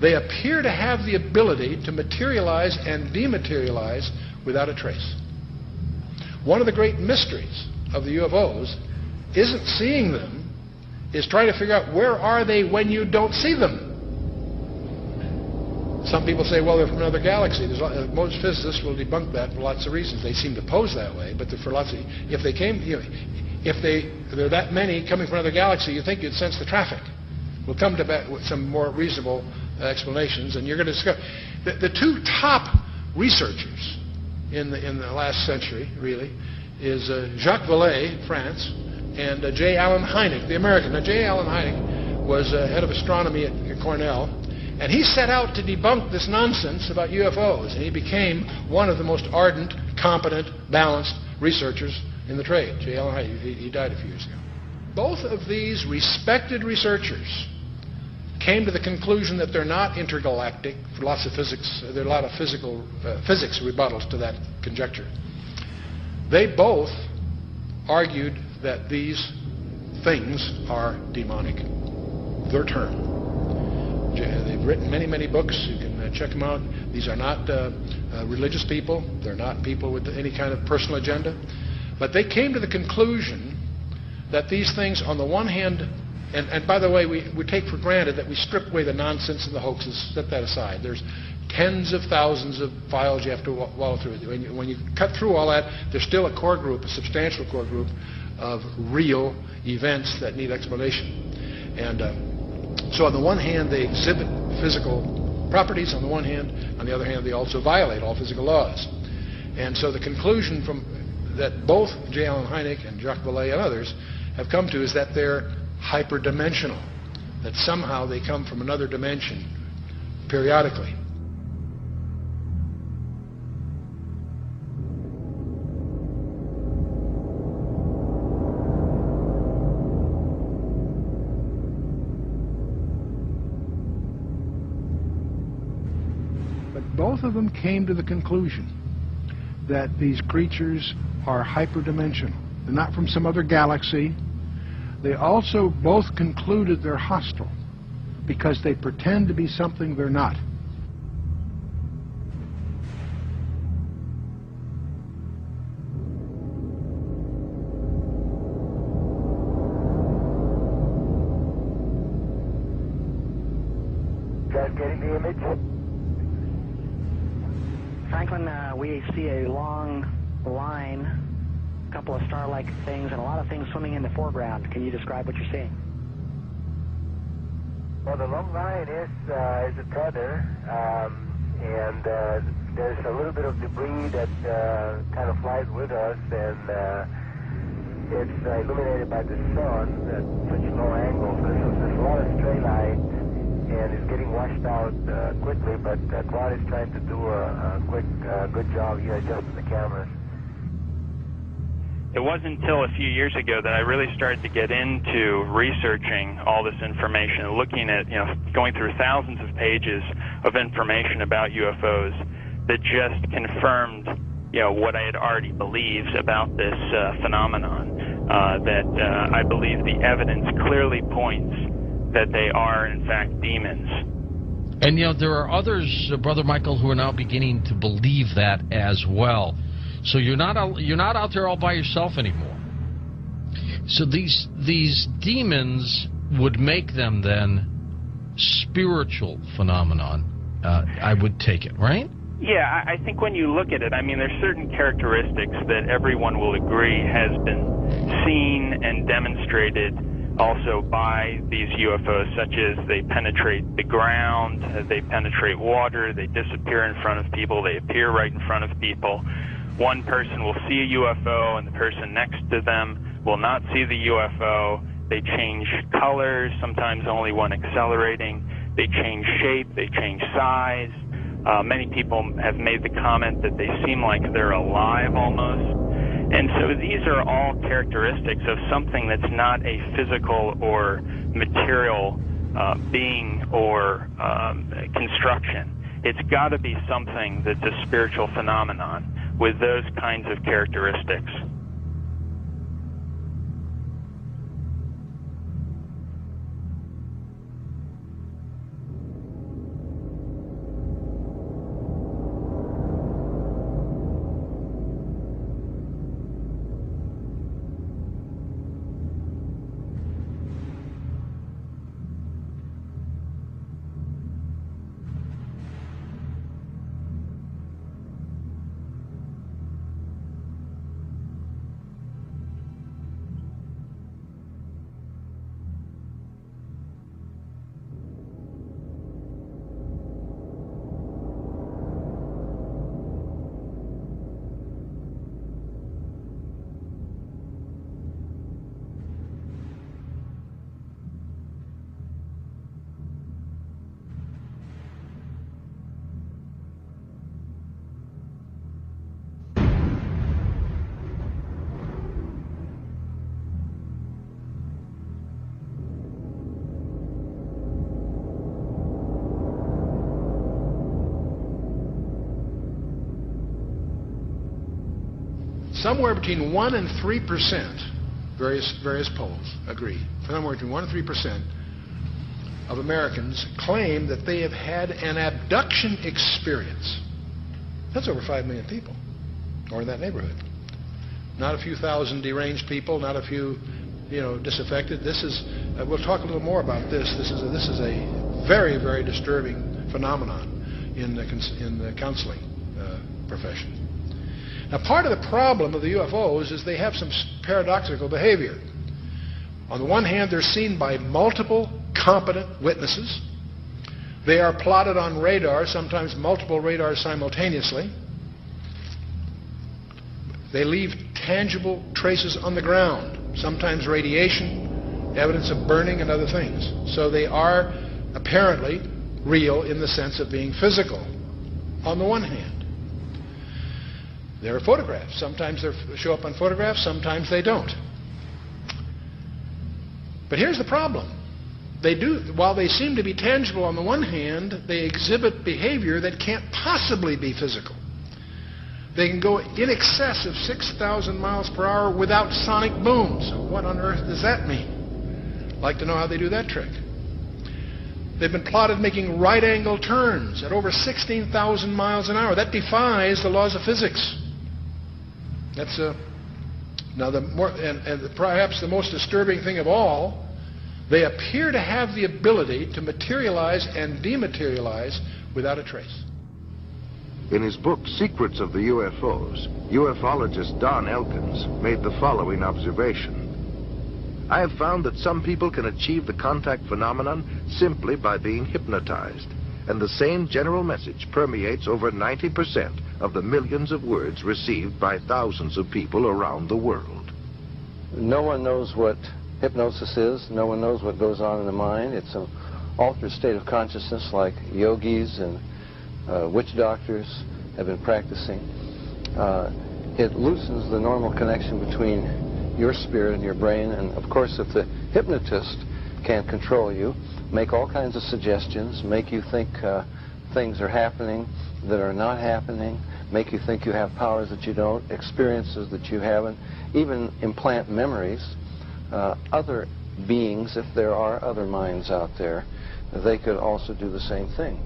They appear to have the ability to materialize and dematerialize without a trace. One of the great mysteries of the UFOs isn't seeing them, is trying to figure out where are they when you don't see them. Some people say, well, they're from another galaxy. Most physicists will debunk that for lots of reasons. They seem to pose that way, but for lots of, if they came, if there are that many coming from another galaxy, you think you'd sense the traffic. We'll come to that with some more reasonable explanations, and you're going to discover the two top researchers in the last century, really, is Jacques Vallée, France, and J. Allen Hynek, the American. Now, J. Allen Hynek was head of astronomy at Cornell, and he set out to debunk this nonsense about UFOs, and he became one of the most ardent, competent, balanced researchers in the trade. J. Allen Hynek, he died a few years ago. Both of these respected researchers came to the conclusion that they're not intergalactic. For lots of physics, there are a lot of physics rebuttals to that conjecture. They both argued that these things are demonic. Their term. They've written many, many books. You can check them out. These are not religious people. They're not people with any kind of personal agenda. But they came to the conclusion that these things, on the one hand, and by the way, we take for granted that we strip away the nonsense and the hoaxes, set that aside. There's tens of thousands of files you have to wallow through. When you cut through all that, there's still a core group, a substantial core group of real events that need explanation. And so on the one hand, they exhibit physical properties on the one hand. On the other hand, they also violate all physical laws. And so the conclusion that both J. Allen Hynek and Jacques Vallée and others have come to is that they're hyperdimensional, that somehow they come from another dimension periodically. But both of them came to the conclusion that these creatures are hyperdimensional. They're not from some other galaxy. They also both concluded they're hostile because they pretend to be something they're not. Just getting the image. Franklin, we see a long line, a couple of star-like things, and a lot of things swimming in the foreground. Can you describe what you're seeing? Well, the long line is a tether, and there's a little bit of debris that kind of flies with us, and it's illuminated by the sun at such low angles. So there's a lot of stray light, and it's getting washed out quickly, but Claude is trying to do a quick, good job here adjusting the cameras. It wasn't until a few years ago that I really started to get into researching all this information, looking at, going through thousands of pages of information about UFOs that just confirmed, what I had already believed about this phenomenon. That I believe the evidence clearly points that they are, in fact, demons. And, there are others, Brother Michael, who are now beginning to believe that as well. So you're not out there all by yourself anymore. So these demons would make them then spiritual phenomenon. I would take it, right? Yeah, I think when you look at it, there's certain characteristics that everyone will agree has been seen and demonstrated also by these UFOs, such as they penetrate the ground, they penetrate water, they disappear in front of people, they appear right in front of people. One person will see a UFO and the person next to them will not see the UFO. They change colors, sometimes only one accelerating. They change shape, they change size. Many people have made the comment that they seem like they're alive almost. And so these are all characteristics of something that's not a physical or material being or construction. It's got to be something that's a spiritual phenomenon with those kinds of characteristics. somewhere between 1 and 3%, various polls agree, somewhere between 1 and 3% of Americans claim that they have had an abduction experience. That's over 5 million people, or in that neighborhood. Not a few thousand deranged people, not a few, disaffected. This is, we'll talk a little more about this. This is a very, very disturbing phenomenon in the counseling profession. Now, part of the problem of the UFOs is they have some paradoxical behavior. On the one hand, they're seen by multiple competent witnesses. They are plotted on radar, sometimes multiple radars simultaneously. They leave tangible traces on the ground, sometimes radiation, evidence of burning, and other things. So they are apparently real in the sense of being physical, on the one hand. There are photographs. Sometimes they show up on photographs, sometimes they don't. But here's the problem. While they seem to be tangible on the one hand, they exhibit behavior that can't possibly be physical. They can go in excess of 6,000 miles per hour without sonic booms. What on earth does that mean? I'd like to know how they do that trick. They've been plotted making right-angle turns at over 16,000 miles an hour. That defies the laws of physics. That's now perhaps the most disturbing thing of all. They appear to have the ability to materialize and dematerialize without a trace. In his book, Secrets of the UFOs, ufologist Don Elkins made the following observation. I have found that some people can achieve the contact phenomenon simply by being hypnotized, and the same general message permeates over 90% of the millions of words received by thousands of people around the world. No one knows what hypnosis is. No one knows what goes on in the mind. It's an altered state of consciousness like yogis and witch doctors have been practicing. It loosens the normal connection between your spirit and your brain, and of course if the hypnotist can control you, make all kinds of suggestions, make you think things are happening that are not happening, make you think you have powers that you don't, experiences that you haven't, even implant memories. Other beings, if there are other minds out there, they could also do the same thing.